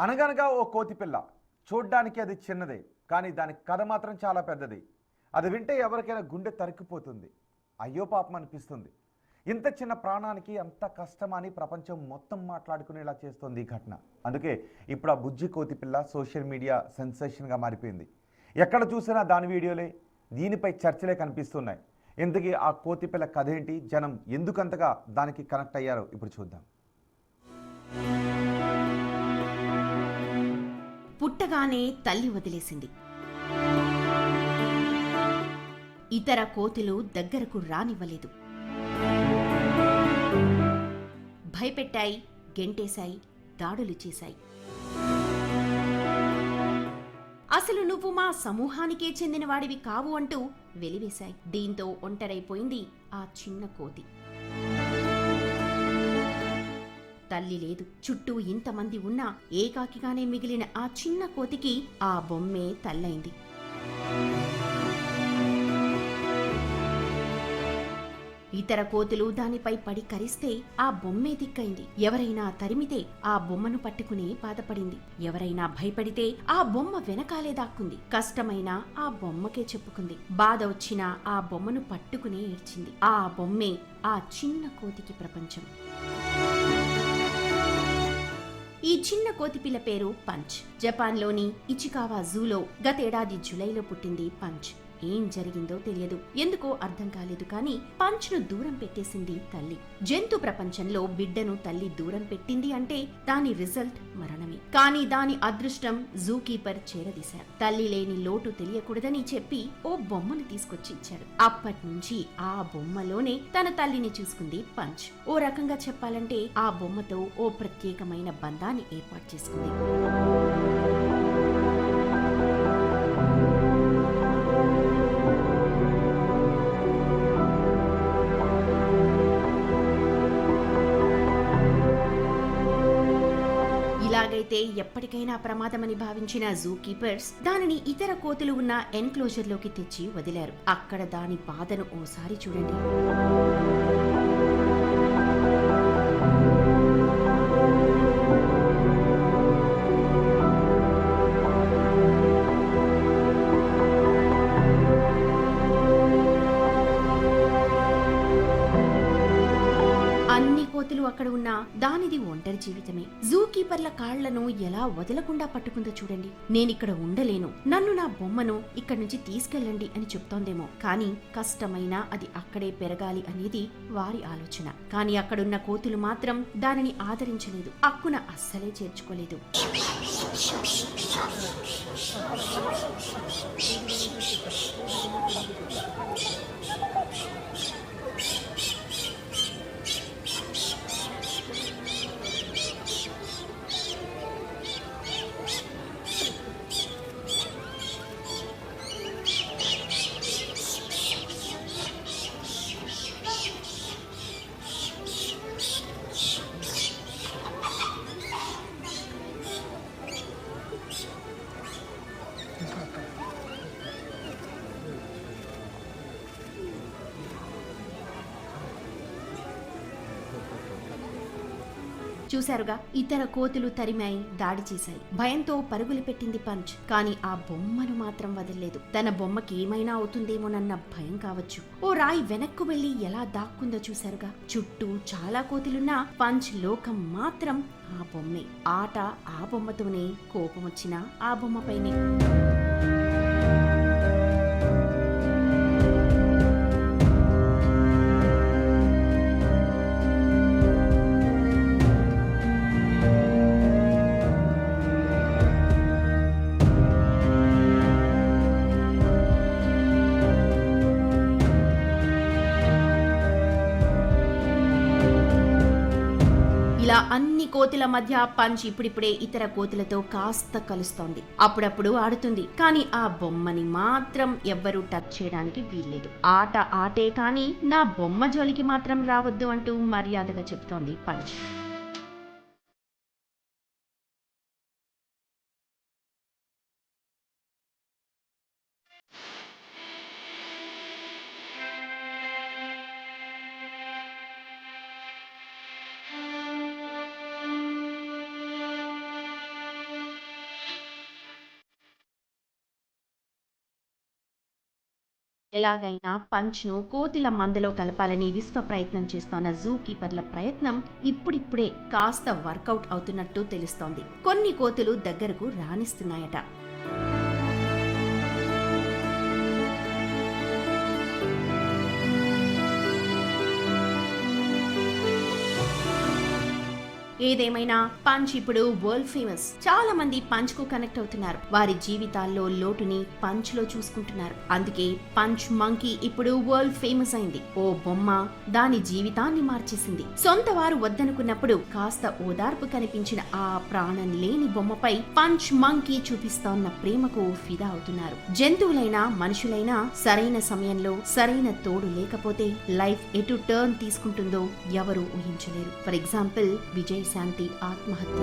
అనగనగా ఓ కోతిపిల్ల. చూడ్డానికి అది చిన్నదే, కానీ దాని కథ మాత్రం చాలా పెద్దది. అది వింటే ఎవరికైనా గుండె తరుక్కుపోతుంది. అయ్యో పాపం అనిపిస్తుంది. ఇంత చిన్న ప్రాణానికి అంత కష్టమని ప్రపంచం మొత్తం మాట్లాడుకునేలా చేస్తుంది ఈ ఘటన. అందుకే ఇప్పుడు ఆ బుజ్జి కోతిపిల్ల సోషల్ మీడియా సెన్సేషన్గా మారిపోయింది. ఎక్కడ చూసినా దాని వీడియోలే, దీనిపై చర్చలే కనిపిస్తున్నాయి. ఇంతకీ ఆ కోతిపిల్ల కథ ఏంటి, జనం ఎందుకంతగా దానికి కనెక్ట్ అయ్యారో ఇప్పుడు చూద్దాం. పుట్టగానే తల్లి వదిలేసింది. ఇతర కోతులు దగ్గరకు రానివ్వలేదు. భయపెట్టాయి, గెంటేశాయి, దాడులు చేశాయి. అసలు నువ్వు మా సమూహానికే చెందినవాడివి కావు అంటూ వెలివేశాయి. దీంతో ఒంటరైపోయింది ఆ చిన్న కోతి. తల్లి లేదు, చుట్టూ ఇంతమంది ఉన్నా ఏకాకిగానే మిగిలిన ఆ చిన్న కోతికి ఆ బొమ్మే తల్లైంది. ఇతర కోతులు దానిపై పడి కరిస్తే ఆ బొమ్మే దిక్కైంది. ఎవరైనా తరిమితే ఆ బొమ్మను పట్టుకుని బాధపడింది. ఎవరైనా భయపడితే ఆ బొమ్మ వెనకాలే దాక్కుంది. కష్టమైనా ఆ బొమ్మకే చెప్పుకుంది. బాధ వచ్చినా ఆ బొమ్మను పట్టుకునే ఏడ్చింది. ఆ బొమ్మే ఆ చిన్న కోతికి ప్రపంచం. ఈ చిన్న కోతిపిల్ల పేరు పంచ్. జపాన్లోని ఇచికావా జూలో గతేడాది జులైలో పుట్టింది పంచ్. ఏం జరిగిందో తెలియదు, ఎందుకో అర్థం కాలేదు, కానీ పంచ్ ను దూరం పెట్టేసింది తల్లి. జంతు ప్రపంచంలో బిడ్డను తల్లి దూరం పెట్టింది అంటే దాని రిజల్ట్ మరణమే. కానీ దాని అదృష్టం జూ కీపర్ చేరదీశారు. తల్లి లేని లోటు తెలియకూడదని చెప్పి ఓ బొమ్మను తీసుకొచ్చి ఇచ్చారు. అప్పటి నుంచి ఆ బొమ్మలోనే తన తల్లిని చూసుకుంది పంచ్. ఓ రకంగా చెప్పాలంటే ఆ బొమ్మతో ఓ ప్రత్యేకమైన బంధాన్ని ఏర్పాటు చేసుకుంది. ఇలాగైతే ఎప్పటికైనా ప్రమాదమని భావించిన జూ కీపర్స్ దానిని ఇతర కోతులు ఉన్న ఎన్క్లోజర్ లోకి తెచ్చి వదిలారు. అక్కడ దాని బాధను ఓసారి చూడండి. అన్ని కోతులు అక్కడ ఉన్నా దానిది ఒంటరి జీవితమే. జూ కీపర్ల కాళ్లను ఎలా వదలకుండా పట్టుకుందో చూడండి. నేనిక్కడ ఉండలేను, నన్ను నా బొమ్మను ఇక్కడి నుంచి తీసుకెళ్ళండి అని చెప్తోందేమో, కానీ కష్టమైనా అది అక్కడే పెరగాలి అనేది వారి ఆలోచన. కానీ అక్కడున్న కోతులు మాత్రం దానిని ఆదరించలేదు, అక్కున అస్సలే చేర్చుకోలేదు. చూశారుగా, ఇతర కోతులు తరిమాయి, దాడి చేశాయి. భయంతో పరుగులు పెట్టింది పంచ్. కానీ ఆ బొమ్మను మాత్రం వదలలేదు. తన బొమ్మకి ఏమైనా అవుతుందేమోనన్న భయం కావచ్చు. ఓ రాయి వెనక్కు వెళ్లి ఎలా దాక్కుందో చూశారుగా. చుట్టూ చాలా కోతులున్నా పంచ్ లోకం మాత్రం ఆ బొమ్మే. ఆట ఆ బొమ్మతోనే, కోపం వచ్చినా ఆ బొమ్మపైనే. ఇలా అన్ని కోతుల మధ్య పంచ్ ఇప్పుడిప్పుడే ఇతర కోతులతో కాస్త కలుస్తోంది. అప్పుడప్పుడు ఆడుతుంది, కానీ ఆ బొమ్మని మాత్రం ఎవ్వరూ టచ్ చేయడానికి వీల్లేదు. ఆట ఆటే కానీ నా బొమ్మ జోలికి మాత్రం రావద్దు అంటూ మర్యాదగా చెప్తోంది పంచ్. ఎలాగైనా పంచ్ను కోతుల మందలో కలపాలని విశ్వ ప్రయత్నం చేస్తోన్న జూ కీపర్ల ప్రయత్నం ఇప్పుడిప్పుడే కాస్త వర్కౌట్ అవుతున్నట్టు తెలుస్తోంది. కొన్ని కోతులు దగ్గరకు రాణిస్తున్నాయట. ఏదేమైనా పంచ్ ఇప్పుడు వరల్డ్ ఫేమస్. చాలా మంది పంచ్ కు కనెక్ట్ అవుతున్నారు. వారి జీవితాల్లో లోటుని పంచ్ లో చూసుకుంటున్నారు. అందుకే పంచ్ మంకీ ఇప్పుడు వరల్డ్ ఫేమస్ అయింది. ఓ బొమ్మ దాని జీవితాన్ని మార్చేసింది. సొంత వారు వద్దనుకున్నప్పుడు కాస్త ఓదార్పు కనిపించిన ఆ ప్రాణం లేని బొమ్మపై పంచ్ మంకీ చూపిస్తోన్న ప్రేమకు ఫిదా అవుతున్నారు. జంతువులైనా మనుషులైనా సరైన సమయంలో సరైన తోడు లేకపోతే లైఫ్ ఎటు టర్న్ తీసుకుంటుందో ఎవరూ ఊహించలేరు. ఫర్ ఎగ్జాంపుల్ విజయశాంతి ఆత్మహత్య.